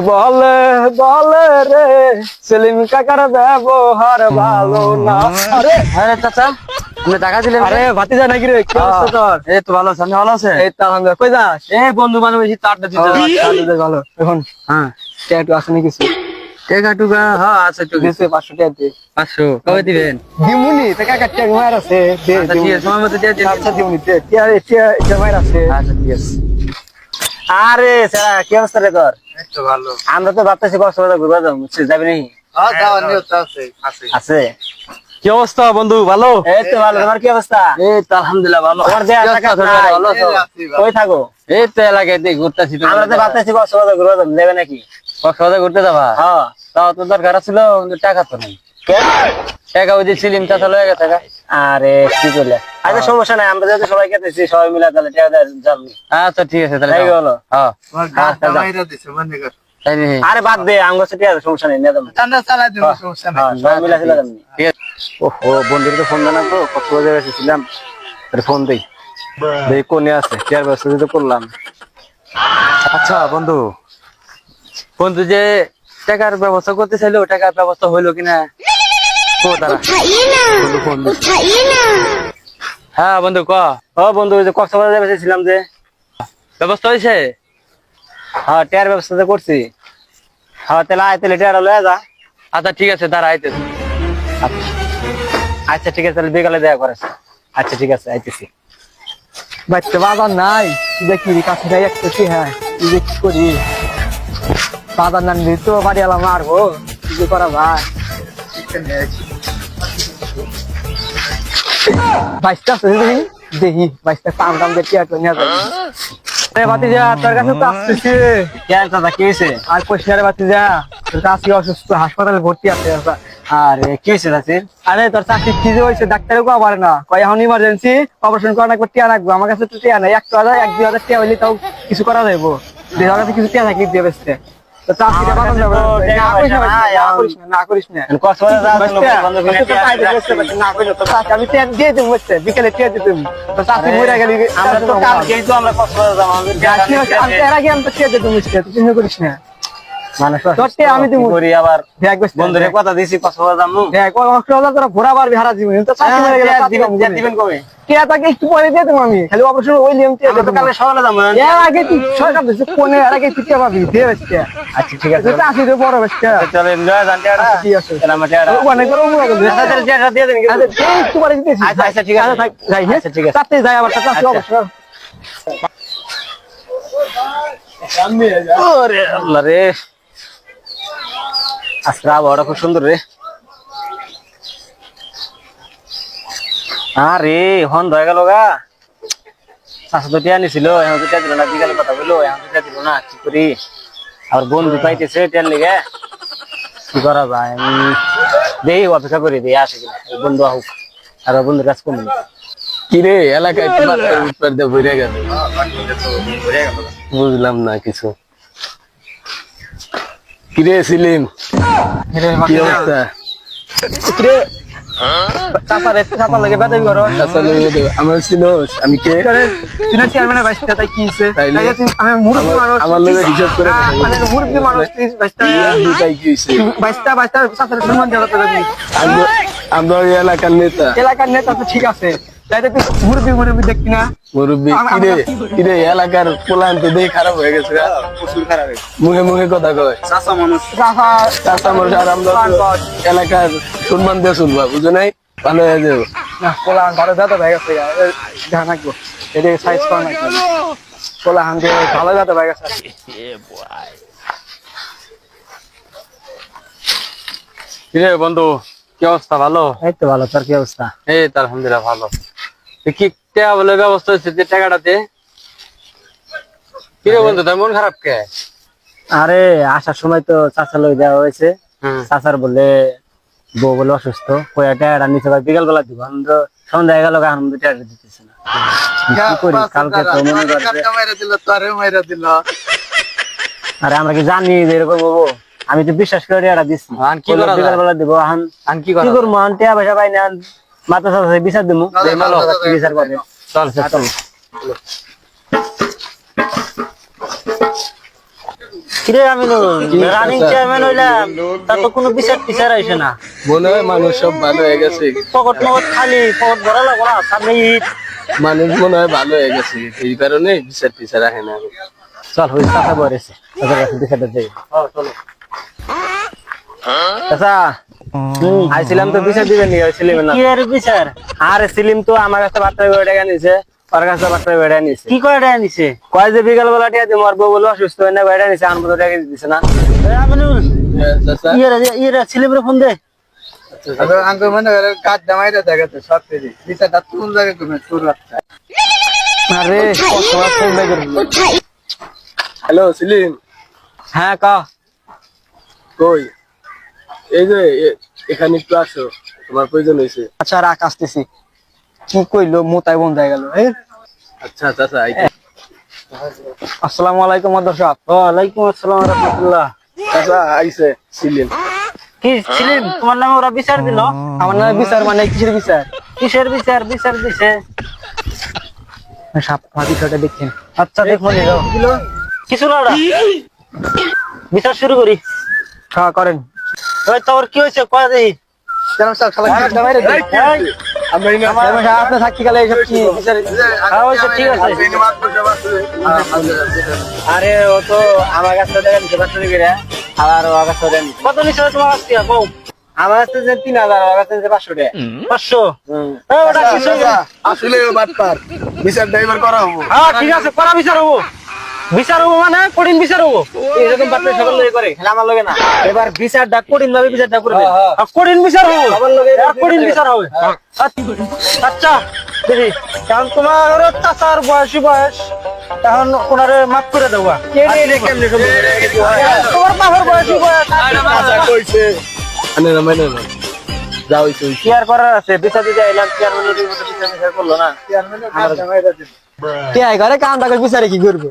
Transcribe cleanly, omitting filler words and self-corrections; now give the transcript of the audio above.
বলে বলে রে সেলিম কাকার ব্যবহার ভালো না। আরে আরে চাচা আপনি টাকা দিলেন? আরে ভাতিজা নাকি রে, কি অবস্থা তোর? এই তো ভালো আছে, আপনি ভালো আছেন? এই তো আলহামদুলিল্লাহ। কই যাস? এই বন্ধু বান্ধব এসে তো আড্ডা দিতে যাচ্ছি। আচ্ছা, ভালো। এখন হ্যাঁ ট্যাটু আছে নাকি কিছু? টাকা টুকা হ্যাঁ আছে তো দিছে 500 টাকা দে। 500 কবে দিবেন? দিমুনি তো কাকা ট্যাগ মার আছে দে। আচ্ছা ঠিক আছে, সময় মতো দিয়ে দিন। আচ্ছা দিমুনি দে। টিয়া মার আছে। আচ্ছা ঠিক আছে। আরে স্যার কি অবস্থা রে তোর? এই তো ভালো। আমরা তো ভাবতেছি কক্সবাজার ঘুরবা যাবো, যাবি নাকি? হ্যাঁ যাওয়ার নিয়ত আছে। আছে। কি অবস্থা বন্ধু, ভালো? এই তো ভালো, তোমার কি অবস্থা? এই তো আলহামদুলিল্লাহ ভালো। তোমার দেয়া কি টাকা অবস্থা তোর? নাই। ভালো আছো? কই থাকো? এই তো এলাকায় দিয়ে ঘুরতেছি তো। আমরা তো ভাবতেছি কক্সবাজার ঘুরবা যাবো, যাবে নাকি? কক্সবাজার ঘুরতে যাবা? হ্যাঁ। তাও তো দরকার ছিল, কিন্তু টাকা তো নাই। কে? টাকা ওই যে সিলিম চাচা লয়ে গেছে টাকা। আরে কি করলে? আচ্ছা সমস্যা নাই, আমরা যেহেতু সবাই কেটেছি, সবাই মিলে তাহলে টাকা দেয় যাবি। আচ্ছা ঠিক আছে তাহলে তাই যাও। হলো। হ্যাঁ আচ্ছা, যাও। তাই নি। আরে বাদ দে, আমার কাছে টাকা আছে, সমস্যা নেই, নিয়ে যাবো। হ্যাঁ, সবাই মিলে চলে যাবো। ঠিক আছে। ওহো, বন্ধুর তো ফোন দেয় না তো, কক্সবাজার এসেছিলাম, ফোন দেই দেই কোনে আছে, টিয়ার ব্যবস্থা তো করলাম। আচ্ছা বন্ধু, বন্ধু যে টাকার ব্যবস্থা করতে চাইলো, টাকার ব্যবস্থা হইলো কিনা? ও দাঁড়া। বন্ধু ফোন দিচ্ছে। হ্যাঁ বন্ধু ক। ও বন্ধু, ওই যে কক্সবাজার এসেছিলাম যে, ব্যবস্থা হয়েছে? হ্যাঁ টিয়ার ব্যবস্থা তো করছি। হ্যাঁ তাহলে আয়, তাহলে টিয়ার লয়ে যা। আচ্ছা ঠিক আছে, দাঁড়া আইতেছি। আচ্ছা ঠিক আছে, তাহলে বিকালে দেখা করেছ। আচ্ছা ঠিক আছে, আইতেছি। বাচ্চা বাজার নাই, দেখি কাছে যাই একটা কি, হ্যাঁ কি যে কি করি, বাজার না নিলে তো বাড়ি এলাম মারবো, কি যে করা ভাই। বাইশটা আছে দেখি, দেখি বাইশটা কাম টাম দেখি আর নিয়ে যাই। বাতিজা তোর কাছে তো আসতেছি। কেন দাদা কি হয়েছে? আর কোশিয়ারে বাতিজা তোর চাষি অসুস্থ, হাসপাতালে ভর্তি আছে। আরে কি হয়েছে চাষির? আরে তোর চাষি কি যে হয়েছে, ডাক্তারও কেউ পারে না, কয় এখন ইমার্জেন্সি অপারেশন করা লাগবে, টিয়া রাখবো। আমার কাছে তো টিয়া নাই, 1,000 1-2,000 টিয়া হইলে তাও কিছু করা যাবো। আমার কাছে কিছু টিয়া থাকি দিয়ে বেসতে। তো চাষিরা বাজার যাবে না, করিস না। আমি টিয়া দিয়ে দেবো, বিকেলে টিয়া দিয়ে দেবো। তো চাষি মরে গেলে আমরা তো কালকেই তো আমরা কক্সবাজার যাবো, আমি তো টিয়া দিয়ে দেবো, তুই করিস না। আমি করি আবার বন্ধুরে কথা দিছি কক্সবাজার যাবো। তোরা ঘোরা পারবি হারা জীবন, তো চাষি মরে গেলে দিবেন কবে? টিয়া তাকে একটু পরে দিয়ে দেবো আমি, খালি অপারেশন ওই নিয়ম টিয়া তো কালকে সকালে যাবো। এর আগে তুই সরকার দিচ্ছে কোনে, এর আগে তুই টিয়া পাবি দিয়ে বেসতে। আচ্ছা ঠিক আছে, চাষি তো বড় বেসতে চলে ঠিক আছে। অনেক বড় দিয়ে দেন, একটু পরে দিতেছি। আচ্ছা ঠিক আছে, যাই। আচ্ছা ঠিক আছে, তাতে যাই আবার চাষি অবসর। ওরে আল্লাহ রে, আজকে আবহাওয়াটা খুব সুন্দর রে। আরে হন হয়ে গেল গা, চাষা তো টিয়া নিছিল, এখন তো টিয়া দিল না, বিকালে কথা বললো, এখন তো টিয়া দিল না, কি করি? আর বন্ধু পাইতেছে টিয়ার লিগে, কি করা যায়? আমি দেই অপেক্ষা করি, দিয়ে আসে কিনা বন্ধু আহুক, আর বন্ধুর কাজ করবো। কিরে এলাকায় উৎপাদ দিয়ে ভরে গেল, বুঝলাম না কিছু। কিরে সিলিম, কি অবস্থা? আমার চিনোস, আমি কে? আমার লোক হিসাব করে আমরা ওই এলাকার নেতা। এলাকার নেতা তো ঠিক আছে, মুরব্বী দেখি না। মুরব্বী কিরে এলাকার প্লান তো দেখে খারাপ হয়ে গেছে, প্রচুর খারাপ, মুখে মুখে কথা কয়, চাষা মানুষ চাষা মানুষ। আর আমরা তো এলাকার সম্মান দিয়ে শুনবা, বুঝো নাই? ভালো হয়ে যাবো না, পোলাহান ভালো যাতে হয়ে গেছে, ধ্যান রাখবো, এটা সাইজ করা নাকি পোলাহান যে ভালো যাতে হয়ে গেছে। কিরে বন্ধু, কি অবস্থা? ভালো? এই তো ভালো, তোর কি অবস্থা? এই তো আলহামদুলিল্লাহ ভালো। কি টাকা বলে ব্যবস্থা হয়েছে যে টাকাটাতে? কিরে বন্ধু, তার মন খারাপ কে? আরে আসার সময় তো চাচা লই দেওয়া হয়েছে, চাচার বলে বউ বলে অসুস্থ, কয়া টায়ার নিচে বিকাল বেলা দিব, সন্ধ্যা হয়ে গেল, এখন টায়ার দিতেছে না। কি করি? কালকে তো মনে করছে, আরে আমরা কি জানি যে এরকম হবো? আমি তো বিশ্বাস করে টায়ারটা দিচ্ছি, বিকাল বেলা দিব। এখন কি করবো? এখন টায়া পয়সা পাই না, মাথা সাথে বিচার দিব, বিচার করবে। চল চল। কিরে আমিনুল রানিং চেয়ারম্যান হইলাম তা তো কোনো বিচার টিচার আইসে না মনে হয় মানুষ সব ভালো হয়ে গেছে, পকট মকট খালি পকট ভরা লাগবো না সামনে ঈদ মানুষ মনে হয় ভালো হয়ে গেছে, এই কারণে বিচার টিচার রাখে না। চল ওই চাচা বলেছে ওদের কাছে বিচারটা যাই। চাচা আইছিলাম তো বিচার দিবেন নি সিলিমের না কি এর বিচার আরে সিলিম তো আমার কাছে বার্তা টাকা নিছে, ওর কাছে বার্তা বেড়া নিছে। কি করে দেয়া নিছে কয় যে বিকাল বেলা টিয়া দিয়ে মরবো বলে অসুস্থ হয়ে না বেড়া নিছে, আনবো টাকা দিছে না। আমিনুল চাচা ইয়েরা ছেলেমেরে ফোন দে আঙ্কেল মনে করে কাজ জামাইটা দেখাচ্ছে সব পেরে বিচারটা কোন জায়গায় করবে তোর রাখতে। আরে কতবার ফোন বের করবি। হ্যালো সেলিম, হ্যাঁ ক কই? এই যে এখানে একটু আসো, তোমার প্রয়োজন হয়েছে। আচ্ছা রাখ আসতেছি। কি কইলো মোতায় বন্ধ হয়ে গেল। আচ্ছা চাচা আইতে। আসসালামু আলাইকুম দর্শক। ওয়ালাইকুম আসসালাম রাহমাতুল্লাহ চাচা আইছে সেলিম। কি ছিলেন তোমার নামে ওরা বিচার দিল আমার নামে বিচার মানে কিসের বিচার? কিসের বিচার বিচার দিছে সাপ বিষয়টা দেখছেন। আচ্ছা দেখো নি যাও কিছু না ওরা বিচার শুরু করি খাওয়া করেন। ওই তোর কি হয়েছে কয় দেই আপনি থাকি গেলে এইসব কি বিচার? ঠিক আছে আরে ও তো আমার কাছে টাকা নিতে পারছে না, আবার ওর কাছে দেন। কত নিছে তোমার আজকে কও আমার কাছে যে 3000, ওর কাছে যে 500 টাকা। 500 ওটা কিছু আসলে বাটপার বিচার ড্রাইভার করা হবো। হ্যাঁ ঠিক আছে করা বিচার হবো মানে কঠিন বিচার হবো এরকম বাতলে সকল লগে করে, খেলা আমার লগে না। এবার বিচারটা কঠিন ভাবে বিচারটা করবে। কঠিন বিচার হবো সবার লগে আর কঠিন বিচার হবে আচ্ছা দেখি কারণ তোমার চাচার বয়স এখন ওনারে মাফ করে দেওয়া তোমার বাবার বয়স আচ্ছা কইছে আনে না মানে না যাও হইছে কি আর করার আছে? বিচার দিতে এলাম, চেয়ারম্যান বিচার করলো না। কে আই করে কাম টাকা বিচারে কি করবে?